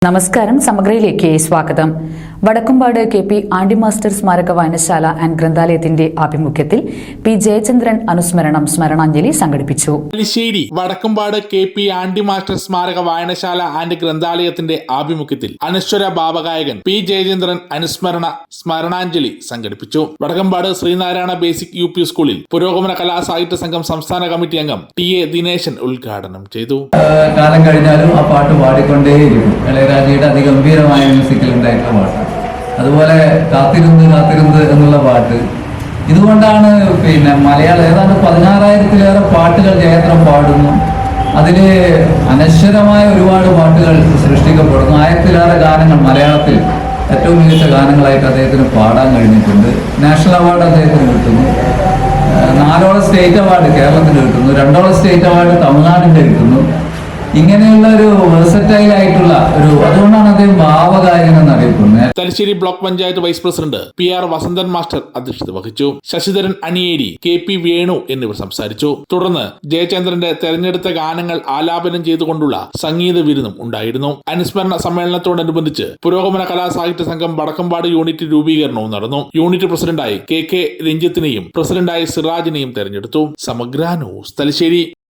നമസ്കാരം. സമഗ്രയിലേക്ക് സ്വാഗതം. Vadakkumpad K P. Andy master സ്മാരക വായനശാല ആൻഡ് ഗ്രന്ഥാലയത്തിന്റെ ആഭിമുഖ്യത്തിൽ പി. ജയചന്ദ്രൻ അനുസ്മരണം സ്മരണാഞ്ജലി സംഘടിപ്പിച്ചു. Thalassery Vadakkumpad K P. Andy master സ്മാരക വായനശാല ആൻഡ് ഗ്രന്ഥാലയത്തിന്റെ ആഭിമുഖ്യത്തിൽ അനശ്വര ഭാവഗായകൻ പി. ജയചന്ദ്രൻ അനുസ്മരണ സ്മരണാഞ്ജലി സംഘടിപ്പിച്ചു. Vadakkumpad Sreenarayana basic UP. സ്കൂളിൽ പുരോഗമന കലാസാഹിത്യ സംഘം സംസ്ഥാന കമ്മിറ്റി അംഗം ടി. എ. ദിനേശൻ ഉദ്ഘാടനം ചെയ്തു. കാലം കഴിഞ്ഞാലും ആ പാട്ട് പാടിക്കൊണ്ടേയിരിക്കും. ഇളയരാജയുടെ അതിഗംഭീരമായ മ്യൂസിക്കിൽ ഉണ്ടായിട്ടുള്ള പാട്ട്, അതുപോലെ കാത്തിരുന്ന് കാത്തിരുന്ന് എന്നുള്ള പാട്ട്. ഇതുകൊണ്ടാണ് മലയാളം ഏതാണ്ട് 16,000-ലേറെ പാട്ടുകൾ ജയചന്ദ്രൻ പാടുന്നു. അതിൽ അനശ്വരമായ ഒരുപാട് പാട്ടുകൾ സൃഷ്ടിക്കപ്പെടുന്നു. 1000-ലേറെ ഗാനങ്ങൾ മലയാളത്തിൽ ഏറ്റവും മികച്ച ഗാനങ്ങളായിട്ട് അദ്ദേഹത്തിന് പാടാൻ കഴിഞ്ഞിട്ടുണ്ട്. നാഷണൽ അവാർഡ് അദ്ദേഹത്തിന് കിട്ടുന്നു. 4ഓളം സ്റ്റേറ്റ് അവാർഡ് കേരളത്തിന് കിട്ടുന്നു. 2ഓളം സ്റ്റേറ്റ് അവാർഡ് തമിഴ്നാടിൻ്റെ കിട്ടുന്നു. ഇങ്ങനെയുള്ള ഒരു വെർസറ്റൈൽ ആയിട്ടുള്ള അതുകൊണ്ടാണ് അദ്ദേഹം ഭാവഗായകൻ എന്നറിയപ്പെടുന്നത്. Thalassery block panchayat vice president P. R. Vasanthan master അധ്യക്ഷത വഹിച്ചു. ശശിധരൻ അണിയേരി, കെ. പി. വേണു എന്നിവർ സംസാരിച്ചു. തുടർന്ന് ജയചന്ദ്രന്റെ തെരഞ്ഞെടുത്ത ഗാനങ്ങൾ ആലാപനം ചെയ്തുകൊണ്ടുള്ള സംഗീത വിരുന്നും ഉണ്ടായിരുന്നു. അനുസ്മരണ സമ്മേളനത്തോടനുബന്ധിച്ച് പുരോഗമന കലാസാഹിത്യ സംഘം വടക്കംപാട് യൂണിറ്റ് രൂപീകരണവും നടന്നു. യൂണിറ്റ് പ്രസിഡന്റായി കെ. രഞ്ജിത്തിനെയും പ്രസിഡന്റായി സിറാജിനെയും തെരഞ്ഞെടുത്തു. സമഗ്ര ന്യൂസ് തലശ്ശേരി.